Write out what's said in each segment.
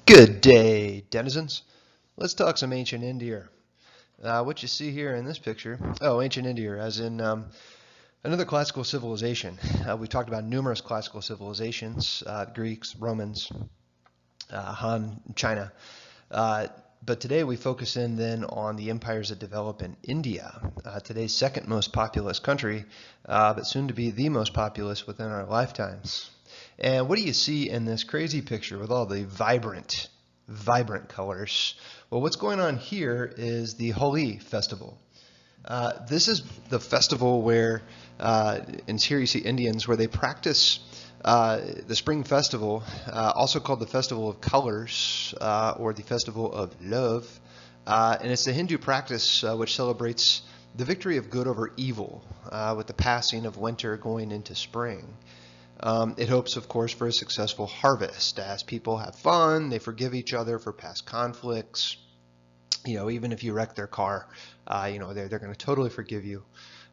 Good day, denizens. Let's talk some ancient India. What you see here in this picture, ancient India, as in another classical civilization. We've talked about numerous classical civilizations, Greeks, Romans, Han, China. But today we focus in then on the empires that develop in India, today's second most populous country, but soon to be the most populous within our lifetimes. And what do you see in this crazy picture with all the vibrant colors? Well, what's going on here is the Holi festival. This is the festival where, and here you see Indians, where they practice the spring festival, also called the Festival of Colors, or the Festival of Love. And it's a Hindu practice which celebrates the victory of good over evil, with the passing of winter going into spring. It hopes, of course, for a successful harvest. As people have fun, they forgive each other for past conflicts. You know, even if you wreck their car, they're going to totally forgive you.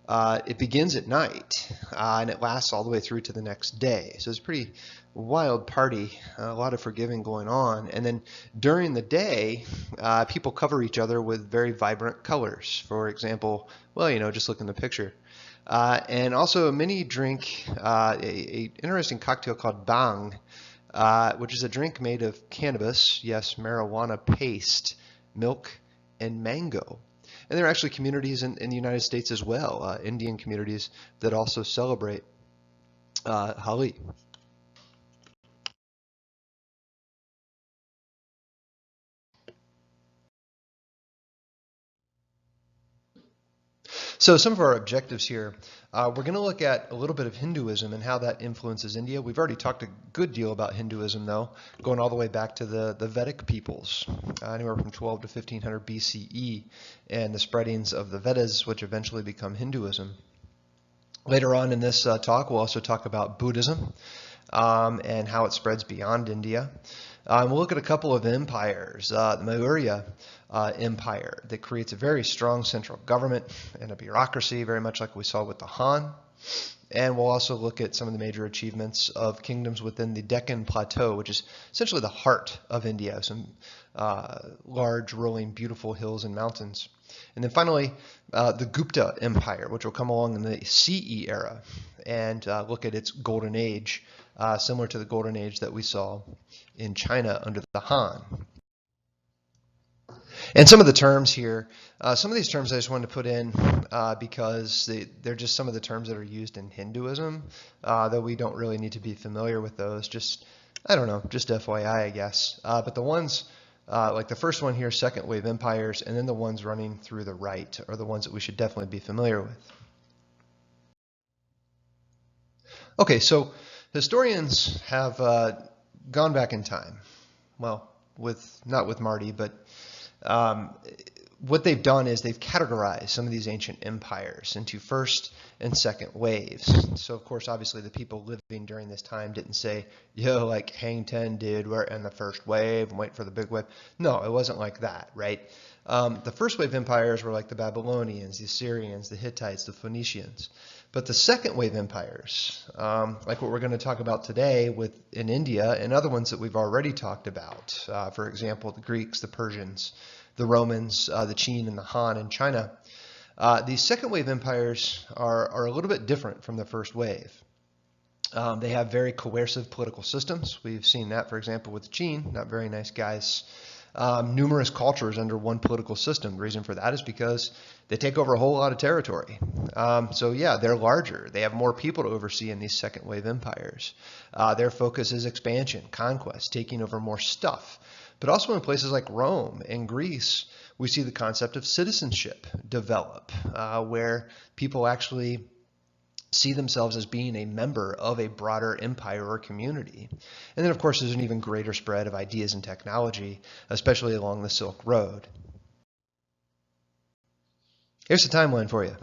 It begins at night, and it lasts all the way through to the next day. So it's a pretty wild party, a lot of forgiving going on. And then during the day, people cover each other with very vibrant colors. For example, just look in the picture. And also many drink a interesting cocktail called bang, which is a drink made of cannabis, yes, marijuana paste, milk, and mango. And there are actually communities in the United States as well, Indian communities that also celebrate Holi. So some of our objectives here, we're going to look at a little bit of Hinduism and how that influences India. We've already talked a good deal about Hinduism, though, going all the way back to the Vedic peoples, anywhere from 12 to 1500 BCE, and the spreadings of the Vedas, which eventually become Hinduism. Later on in this talk, we'll also talk about Buddhism and how it spreads beyond India. We'll look at a couple of empires, the Maurya Empire, that creates a very strong central government and a bureaucracy, very much like we saw with the Han. And we'll also look at some of the major achievements of kingdoms within the Deccan Plateau, which is essentially the heart of India, some large, rolling, beautiful hills and mountains. And then finally, the Gupta Empire, which will come along in the CE era and look at its golden age, similar to the golden age that we saw in China under the Han. And some of the terms here, some of these terms I just wanted to put in because they're just some of the terms that are used in Hinduism, though we don't really need to be familiar with those. Just, I don't know, just FYI, I guess. But the ones, like the first one here, second wave empires, and then the ones running through the right are the ones that we should definitely be familiar with. Okay, so historians have gone back in time. Well, not with Marty, but what they've done is they've categorized some of these ancient empires into first and second waves. So, of course, obviously the people living during this time didn't say, yo, like Hang Ten did, we're in the first wave and wait for the big wave. No, it wasn't like that, right? The first wave empires were like the Babylonians, the Assyrians, the Hittites, the Phoenicians. But the second wave empires, like what we're going to talk about today in India and other ones that we've already talked about, for example, the Greeks, the Persians, the Romans, the Qin, and the Han in China, these second wave empires are a little bit different from the first wave. They have very coercive political systems. We've seen that, for example, with the Qin, not very nice guys. Numerous cultures under one political system. The reason for that is because they take over a whole lot of territory. So yeah, they're larger. They have more people to oversee in these second wave empires. Their focus is expansion, conquest, taking over more stuff. But also in places like Rome and Greece, we see the concept of citizenship develop, where people actually see themselves as being a member of a broader empire or community. And then, of course, there's an even greater spread of ideas and technology, especially along the Silk Road. Here's the timeline for you.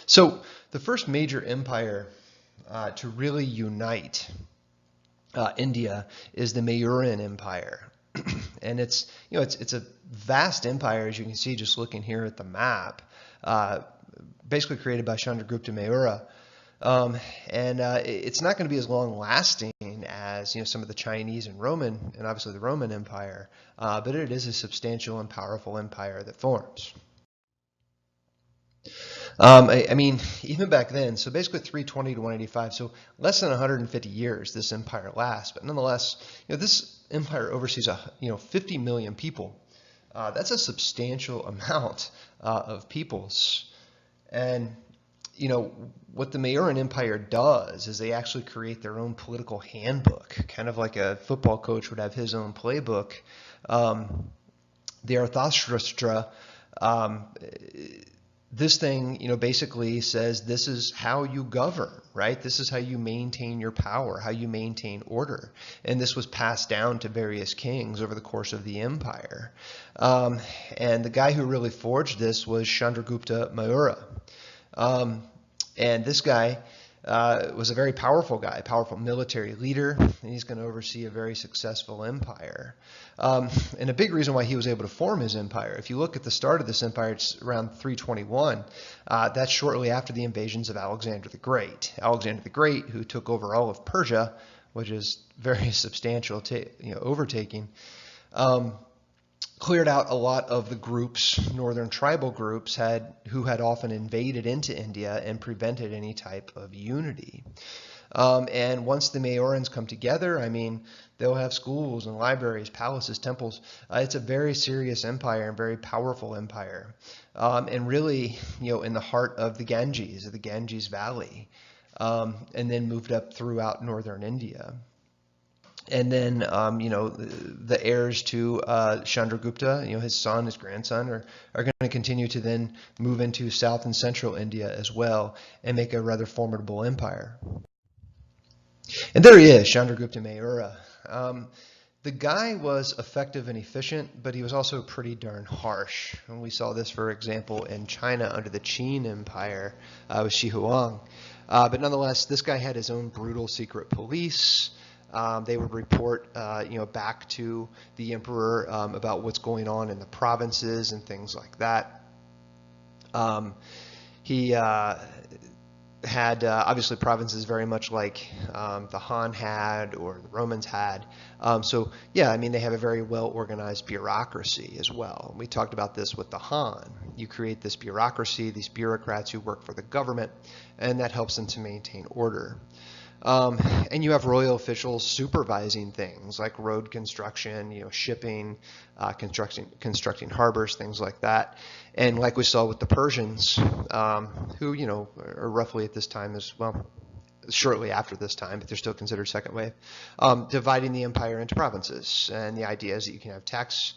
So the first major empire to really unite India is the Mauryan Empire. And it's a vast empire, as you can see just looking here at the map, basically created by Chandragupta Maurya. And it's not going to be as long lasting as some of the Chinese and Roman, and obviously the Roman Empire, but it is a substantial and powerful empire that forms. I mean, even back then, so basically 320 to 185, so less than 150 years this empire lasts. But nonetheless, this empire oversees 50 million people. That's a substantial amount of peoples. And what the Mauryan Empire does is they actually create their own political handbook, kind of like a football coach would have his own playbook. The Arthashastra, this thing, basically says this is how you govern, right? This is how you maintain your power, how you maintain order. And this was passed down to various kings over the course of the empire. And the guy who really forged this was Chandragupta Maurya. And this guy was a very powerful guy, powerful military leader, and he's going to oversee a very successful empire. And a big reason why he was able to form his empire, if you look at the start of this empire, it's around 321. That's shortly after the invasions of Alexander the Great. Alexander the Great, who took over all of Persia, which is very substantial overtaking, cleared out a lot of the groups, northern tribal groups, who had often invaded into India and prevented any type of unity. And once the Mauryans come together, I mean, they'll have schools and libraries, palaces, temples. It's a very serious empire and very powerful empire. And really, in the heart of the Ganges Valley, and then moved up throughout northern India. And then, the heirs to Chandragupta, his son, his grandson, are going to continue to then move into South and Central India as well and make a rather formidable empire. And there he is, Chandragupta Maurya. The guy was effective and efficient, but he was also pretty darn harsh. And we saw this, for example, in China under the Qin Empire with Shi Huang. But nonetheless, this guy had his own brutal secret police. They would report, back to the emperor about what's going on in the provinces and things like that. He had obviously provinces very much like the Han had or the Romans had. So yeah, I mean, they have a very well organized bureaucracy as well. We talked about this with the Han. You create this bureaucracy, these bureaucrats who work for the government, and that helps them to maintain order. And you have royal officials supervising things like road construction, shipping, constructing harbors, things like that. And like we saw with the Persians, who, are roughly at this time as well, shortly after this time, but they're still considered second wave, dividing the empire into provinces. And the idea is that you can have tax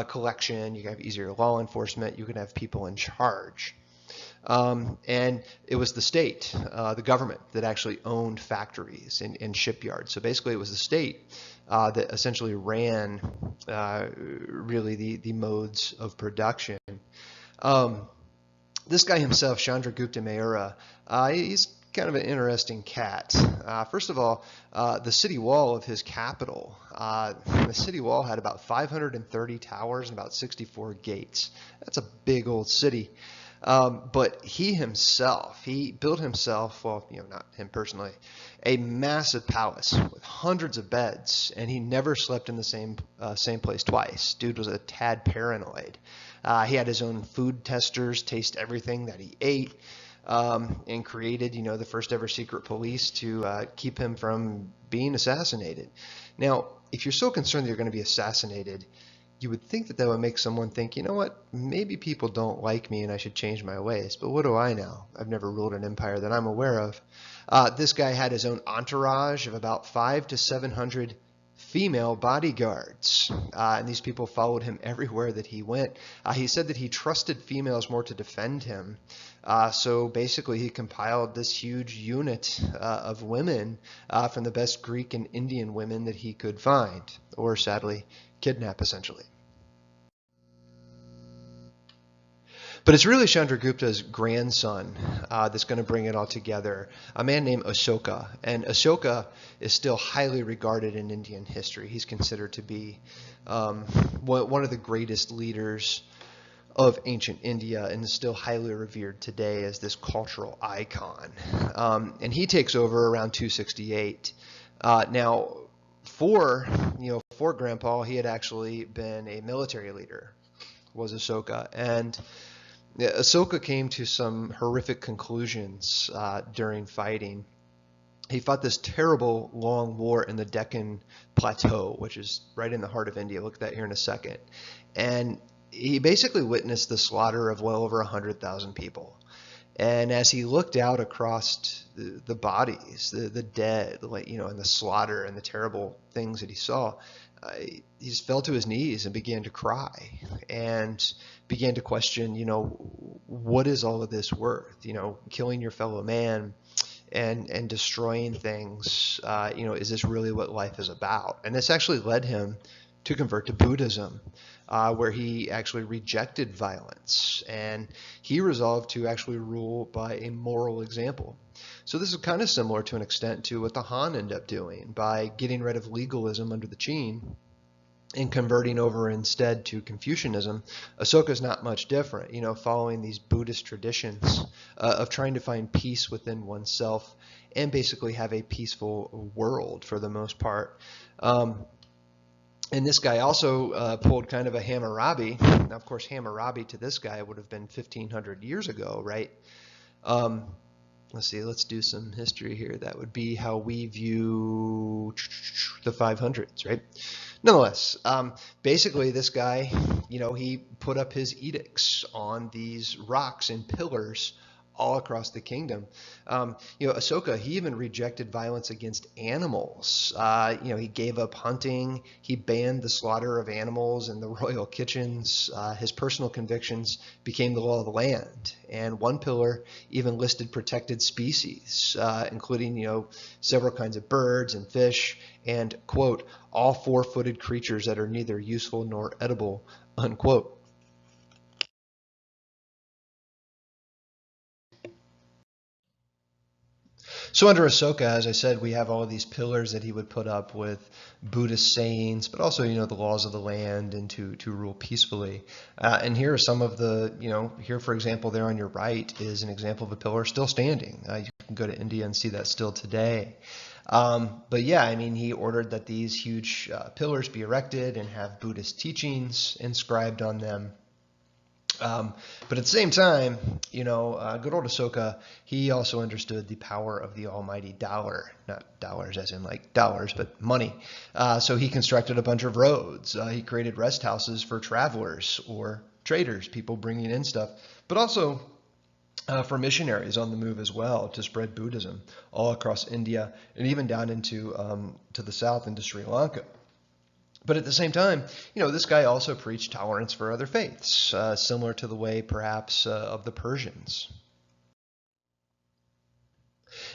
collection, you can have easier law enforcement, you can have people in charge. And it was the state, the government, that actually owned factories and shipyards. So basically it was the state that essentially ran really the modes of production. This guy himself, Chandragupta Maurya, he's kind of an interesting cat. First of all, the city wall of his capital, the city wall had about 530 towers and about 64 gates. That's a big old city. But he built himself, well, not him personally, a massive palace with hundreds of beds, and he never slept in the same place twice. Dude was a tad paranoid. He had his own food testers taste everything that he ate, and created, the first ever secret police to keep him from being assassinated. Now, if you're so concerned that you're going to be assassinated, you would think that would make someone think, you know what, maybe people don't like me and I should change my ways. But what do I know? I've never ruled an empire that I'm aware of. This guy had his own entourage of about 500 to 700 female bodyguards. And these people followed him everywhere that he went. He said that he trusted females more to defend him. So basically he compiled this huge unit of women from the best Greek and Indian women that he could find, or sadly kidnap, essentially. But it's really Chandragupta's grandson that's going to bring it all together, a man named Ashoka. And Ashoka is still highly regarded in Indian history. He's considered to be one of the greatest leaders of ancient India and is still highly revered today as this cultural icon. And he takes over around 268. Now, For Grandpa, he had actually been a military leader, was Ahsoka, and yeah, Ahsoka came to some horrific conclusions during fighting. He fought this terrible long war in the Deccan Plateau, which is right in the heart of India. Look at that here in a second. And he basically witnessed the slaughter of well over 100,000 people. And as he looked out across the bodies, the dead, and the slaughter and the terrible things that he saw, he just fell to his knees and began to cry and began to question, what is all of this worth? Killing your fellow man and destroying things. Is this really what life is about? And this actually led him to convert to Buddhism, where he actually rejected violence, and he resolved to actually rule by a moral example. So this is kind of similar to an extent to what the Han ended up doing by getting rid of legalism under the Qin and converting over instead to Confucianism. Ahsoka is not much different, following these Buddhist traditions of trying to find peace within oneself and basically have a peaceful world for the most part. And this guy also pulled kind of a Hammurabi. Now, of course, Hammurabi to this guy would have been 1,500 years ago, right? Let's see, let's do some history here. That would be how we view the 500s, right? Nonetheless, basically this guy, he put up his edicts on these rocks and pillars all across the kingdom. Ahsoka, he even rejected violence against animals. He gave up hunting. He banned the slaughter of animals in the royal kitchens. His personal convictions became the law of the land. And one pillar even listed protected species, including, several kinds of birds and fish and, quote, all four-footed creatures that are neither useful nor edible, unquote. So under Ahsoka, as I said, we have all of these pillars that he would put up with Buddhist sayings, but also, the laws of the land and to rule peacefully. And here are some of the, here, for example, there on your right is an example of a pillar still standing. You can go to India and see that still today. But yeah, he ordered that these huge pillars be erected and have Buddhist teachings inscribed on them. But at the same time, good old Ahsoka, he also understood the power of the almighty dollar, not dollars as in like dollars, but money. So he constructed a bunch of roads. He created rest houses for travelers or traders, people bringing in stuff, but also for missionaries on the move as well to spread Buddhism all across India and even down into to the south into Sri Lanka. But at the same time, this guy also preached tolerance for other faiths, similar to the way perhaps of the Persians.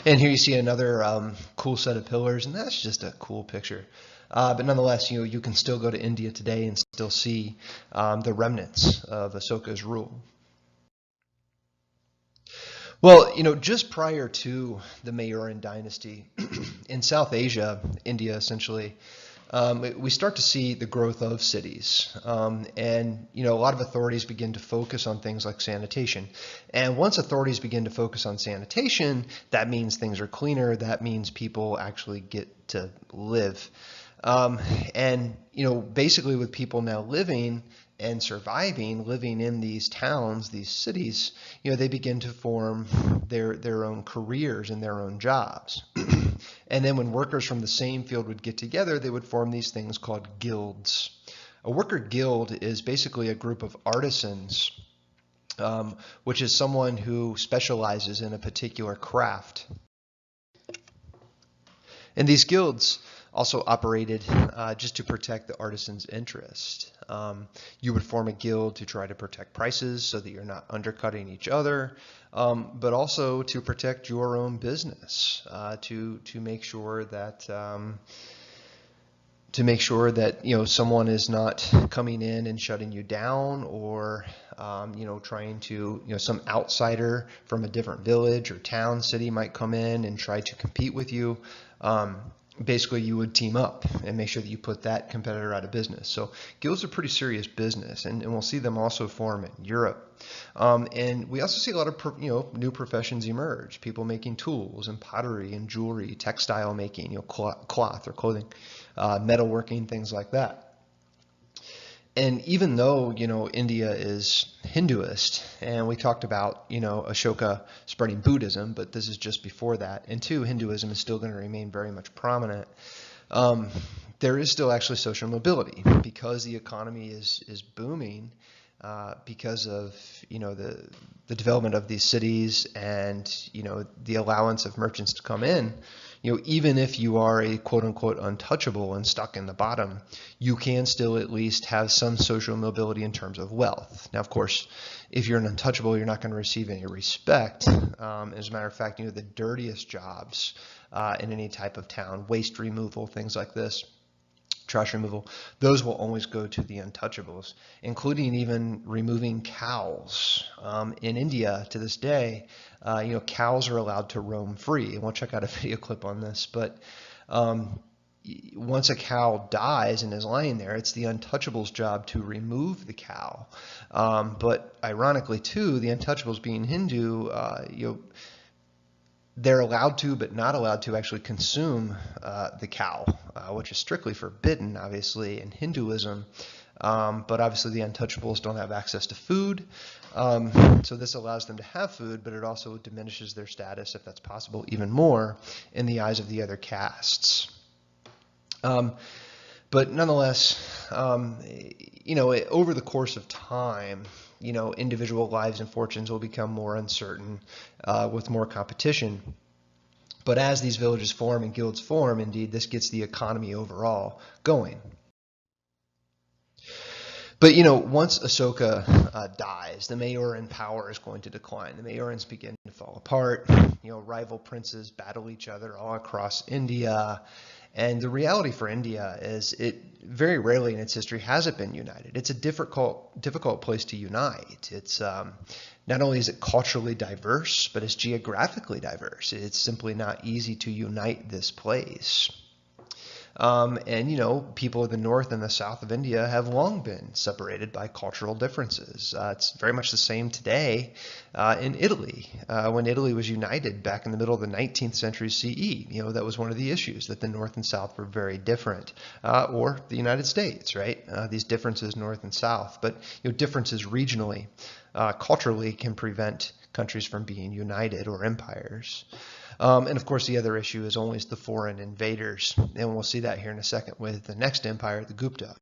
And here you see another cool set of pillars, and that's just a cool picture. But nonetheless, you can still go to India today and still see the remnants of Ahsoka's rule. Well, just prior to the Mauryan dynasty, in South Asia, India essentially, we start to see the growth of cities. And a lot of authorities begin to focus on things like sanitation. And once authorities begin to focus on sanitation, that means things are cleaner. That means people actually get to live. And basically with people now living and surviving, living in these towns, these cities, they begin to form their own careers and their own jobs. And then when workers from the same field would get together, they would form these things called guilds. A worker guild is basically a group of artisans, which is someone who specializes in a particular craft. And these guilds also operated just to protect the artisan's interest. You would form a guild to try to protect prices so that you're not undercutting each other, but also to protect your own business, to make sure that someone is not coming in and shutting you down, or trying to some outsider from a different village or town, city might come in and try to compete with you. basically you would team up and make sure that you put that competitor out of business. So guilds are pretty serious business, and we'll see them also form in Europe. And we also see a lot of new professions emerge. People making tools and pottery and jewelry, textile making, cloth or clothing, metalworking, things like that. And even though, India is Hinduist, and we talked about, Ashoka spreading Buddhism, but this is just before that, and two, Hinduism is still going to remain very much prominent, there is still actually social mobility because the economy is booming, because of, the development of these cities and, the allowance of merchants to come in. Even if you are a quote-unquote untouchable and stuck in the bottom, you can still at least have some social mobility in terms of wealth. Now, of course, if you're an untouchable, you're not going to receive any respect. As a matter of fact, the dirtiest jobs in any type of town, waste removal, things like this, trash removal, those will always go to the untouchables, including even removing cows. In India, to this day, cows are allowed to roam free. And we'll check out a video clip on this. But once a cow dies and is lying there, it's the untouchables' job to remove the cow. But ironically, too, the untouchables being Hindu, they're allowed to, but not allowed to actually consume the cow, which is strictly forbidden, obviously, in Hinduism. But obviously the untouchables don't have access to food. So this allows them to have food, but it also diminishes their status, if that's possible, even more in the eyes of the other castes. But nonetheless, over the course of time, individual lives and fortunes will become more uncertain with more competition. But as these villages form and guilds form, indeed, this gets the economy overall going. But, once Ashoka dies, the Mauryan power is going to decline. The Mauryans begin to fall apart. Rival princes battle each other all across India. And the reality for India is it very rarely in its history has it been united. It's a difficult place to unite. It's not only is it culturally diverse, but it's geographically diverse. It's simply not easy to unite this place. And people of the north and the south of India have long been separated by cultural differences. It's very much the same today in Italy. When Italy was united back in the middle of the 19th century CE, that was one of the issues, that the north and south were very different. Or the United States, right? These differences north and south, but differences regionally, culturally can prevent countries from being united or empires. And of course, the other issue is always the foreign invaders. And we'll see that here in a second with the next empire, the Gupta.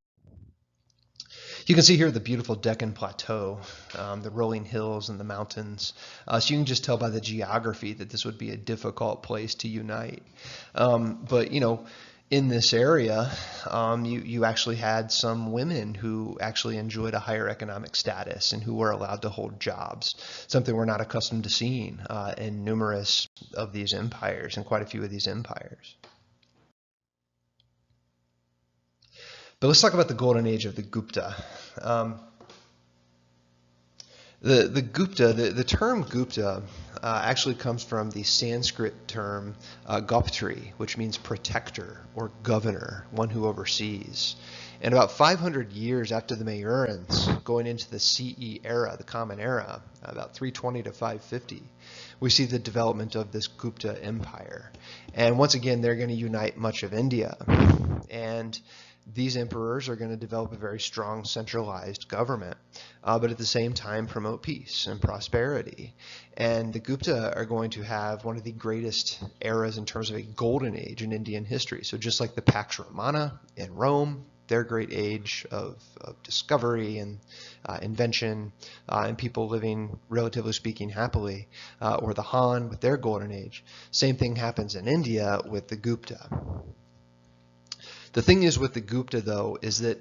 You can see here the beautiful Deccan Plateau, the rolling hills and the mountains. So you can just tell by the geography that this would be a difficult place to unite. But in this area, you actually had some women who actually enjoyed a higher economic status and who were allowed to hold jobs, something we're not accustomed to seeing in numerous of these empires, and quite a few of these empires. But let's talk about the golden age of the Gupta. The Gupta, the term Gupta actually comes from the Sanskrit term Goptri, which means protector or governor, one who oversees. And about 500 years after the Mauryans, going into the CE era, the Common Era, about 320 to 550, we see the development of this Gupta Empire. And once again, they're going to unite much of India. And these emperors are going to develop a very strong centralized government, but at the same time promote peace and prosperity. And the Gupta are going to have one of the greatest eras in terms of a golden age in Indian history. So just like the Pax Romana in Rome, their great age of discovery and invention and people living, relatively speaking, happily, or the Han with their golden age. Same thing happens in India with the Gupta. The thing is with the Gupta, though, is that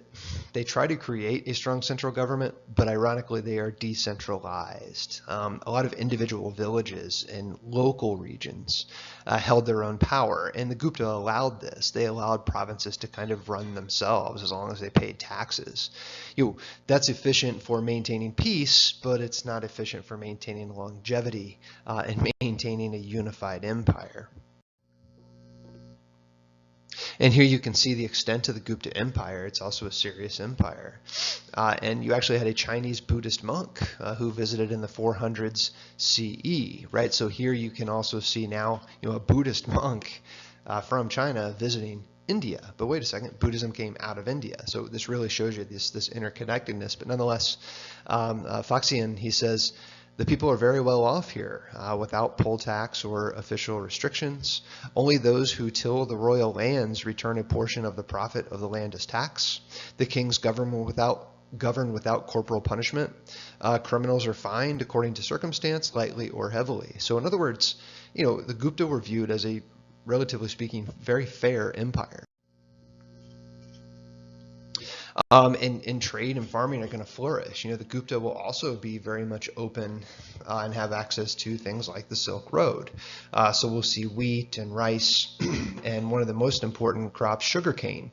they try to create a strong central government, but ironically they are decentralized. A lot of individual villages in local regions held their own power, and the Gupta allowed this. They allowed provinces to kind of run themselves as long as they paid taxes. That's efficient for maintaining peace, but it's not efficient for maintaining longevity and maintaining a unified empire. And here you can see the extent of the Gupta Empire. It's also a serious empire. And you actually had a Chinese Buddhist monk who visited in the 400s CE, right? So here you can also see now, a Buddhist monk from China visiting India. But wait a second, Buddhism came out of India. So this really shows you this interconnectedness. But nonetheless, Foxian, he says, the people are very well off here without poll tax or official restrictions. Only those who till the royal lands return a portion of the profit of the land as tax. The kings govern without corporal punishment. Criminals are fined according to circumstance, lightly or heavily. So in other words, the Gupta were viewed as a, relatively speaking, very fair empire. And trade and farming are going to flourish. The Gupta will also be very much open and have access to things like the Silk Road. So we'll see wheat and rice and one of the most important crops, sugarcane,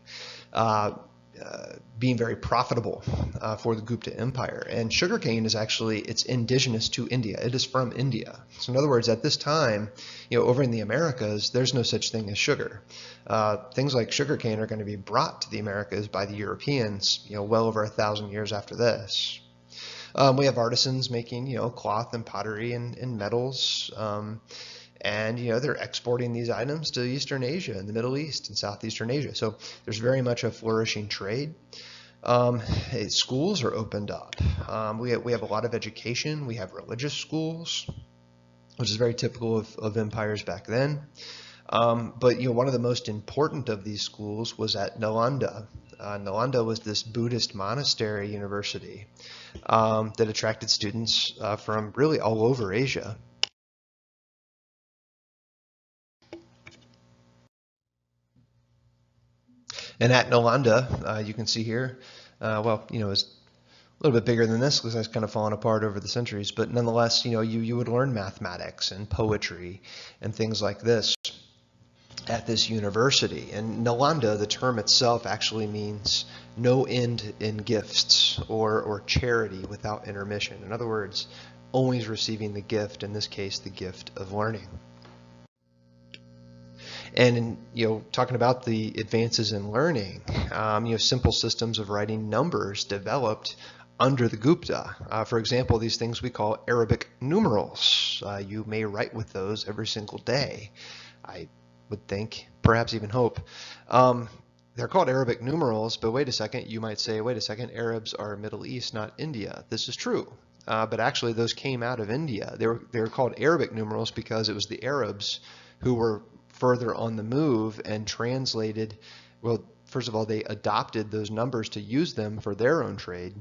being very profitable for the Gupta Empire. And sugarcane is actually, it's indigenous to India. It is from India. So in other words, at this time, over in the Americas, there's no such thing as sugar. Things like sugarcane are going to be brought to the Americas by the Europeans, well over 1,000 years after this. We have artisans making, cloth and pottery and metals. And they're exporting these items to Eastern Asia and the Middle East and Southeastern Asia. So there's very much a flourishing trade. Schools are opened up. We have a lot of education. We have religious schools, which is very typical of empires back then. But one of the most important of these schools was at Nalanda. Nalanda was this Buddhist monastery university that attracted students from really all over Asia. And at Nalanda, you can see here, it's a little bit bigger than this because it's kind of fallen apart over the centuries. But nonetheless, you would learn mathematics and poetry and things like this at this university. And Nalanda, the term itself actually means no end in gifts or charity without intermission. In other words, always receiving the gift, in this case, the gift of learning. And talking about the advances in learning, simple systems of writing numbers developed under the Gupta. For example, these things we call Arabic numerals. You may write with those every single day, I would think, perhaps even hope. They're called Arabic numerals, but wait a second, you might say, wait a second, Arabs are Middle East, not India. This is true. But actually, those came out of India. They were called Arabic numerals because it was the Arabs who were further on the move and translated, well, first of all, they adopted those numbers to use them for their own trade.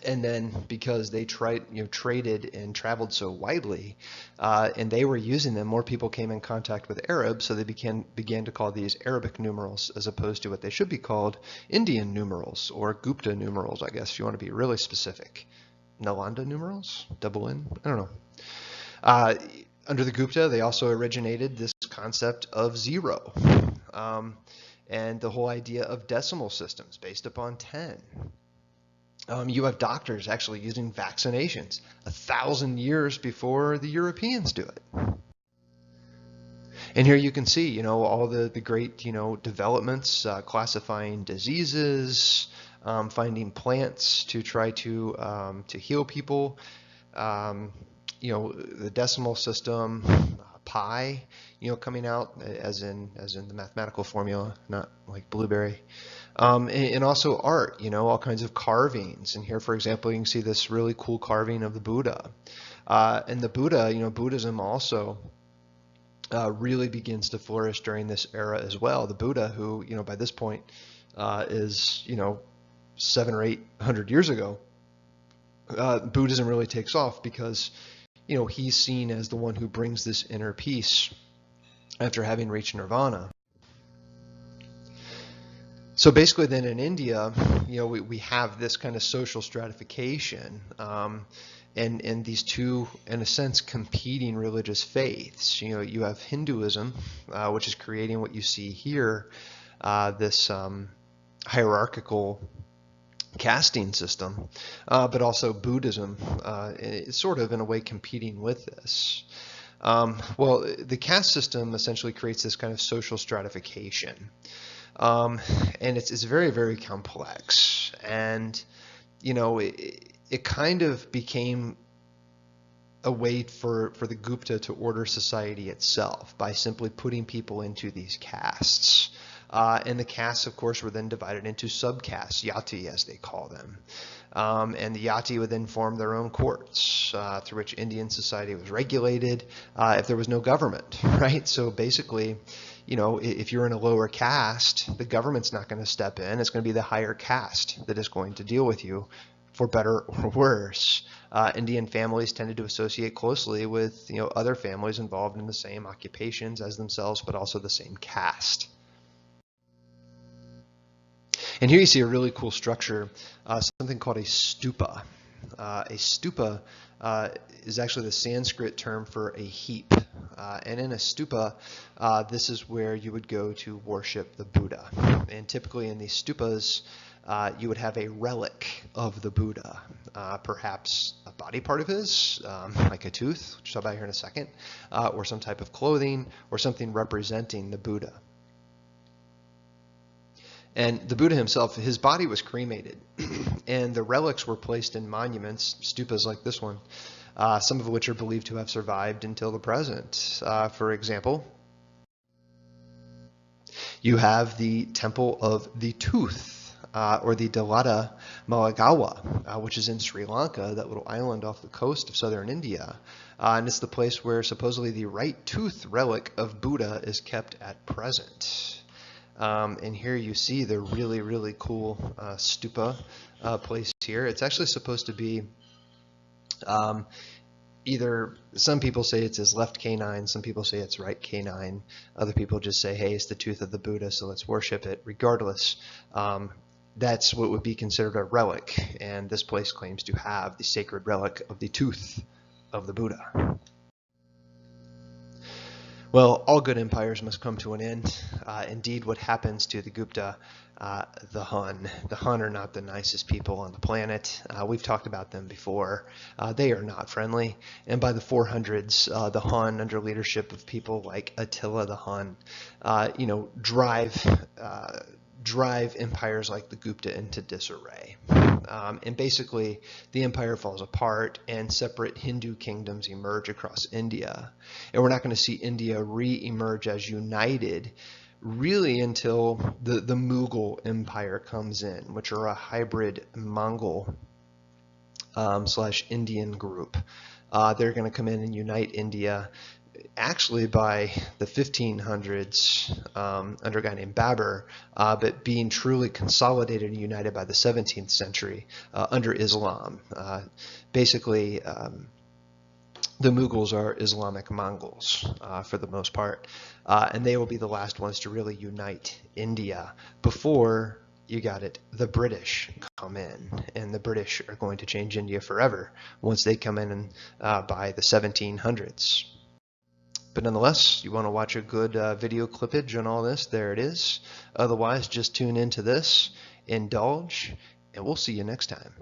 And then because they traded and traveled so widely, and they were using them, more people came in contact with Arabs, so they began to call these Arabic numerals as opposed to what they should be called Indian numerals or Gupta numerals, I guess, if you want to be really specific. Nalanda numerals? Double N? I don't know. Under the Gupta, they also originated this concept of zero and the whole idea of decimal systems based upon 10. You have doctors actually using vaccinations 1,000 years before the Europeans do it. And here you can see, all the great, developments, classifying diseases, finding plants to try to heal people. The decimal system, pi, coming out as in the mathematical formula, not like blueberry. And also art, all kinds of carvings. And here, for example, you can see this really cool carving of the Buddha. And the Buddha, Buddhism also really begins to flourish during this era as well. The Buddha, who, by this point is, 700 or 800 years ago, Buddhism really takes off because he's seen as the one who brings this inner peace after having reached nirvana. So basically then in India, we have this kind of social stratification and these two, in a sense, competing religious faiths. You have Hinduism, which is creating what you see here, this hierarchical casting system, but also Buddhism is sort of in a way competing with this. Well, the caste system essentially creates this kind of social stratification. And it's very, very complex. And, it kind of became a way for the Gupta to order society itself by simply putting people into these castes. And the castes, of course, were then divided into subcastes, yati as they call them. And the yati would then form their own courts through which Indian society was regulated if there was no government, right? So basically, if you're in a lower caste, the government's not going to step in. It's going to be the higher caste that is going to deal with you, for better or worse. Indian families tended to associate closely with other families involved in the same occupations as themselves, but also the same caste. And here you see a really cool structure, something called a stupa. A stupa is actually the Sanskrit term for a heap. And in a stupa, this is where you would go to worship the Buddha. And typically in these stupas, you would have a relic of the Buddha, perhaps a body part of his, like a tooth, which I'll talk about here in a second, or some type of clothing, or something representing the Buddha. And the Buddha himself, his body was cremated, and the relics were placed in monuments, stupas like this one, some of which are believed to have survived until the present. For example, you have the Temple of the Tooth, or the Dalada Malagawa, which is in Sri Lanka, that little island off the coast of southern India. And it's the place where supposedly the right tooth relic of Buddha is kept at present. And here you see the really, really cool stupa place here. It's actually supposed to be either, some people say it's his left canine, some people say it's right canine, other people just say, hey, it's the tooth of the Buddha, so let's worship it. Regardless, that's what would be considered a relic, and this place claims to have the sacred relic of the tooth of the Buddha. Well, all good empires must come to an end. Indeed, what happens to the Gupta, the Hun? The Hun are not the nicest people on the planet. We've talked about them before. They are not friendly. And by the 400s, the Hun, under leadership of people like Attila the Hun, drive empires like the Gupta into disarray. And basically, the empire falls apart and separate Hindu kingdoms emerge across India. And we're not going to see India re-emerge as united really until the Mughal Empire comes in, which are a hybrid Mongol / Indian group. They're going to come in and unite India actually by the 1500s under a guy named Babur, but being truly consolidated and united by the 17th century under Islam. Basically, the Mughals are Islamic Mongols for the most part, and they will be the last ones to really unite India before, you got it, the British come in. And the British are going to change India forever once they come in by the 1700s. But nonetheless, you want to watch a good video clippage on all this, there it is. Otherwise, just tune into this, indulge, and we'll see you next time.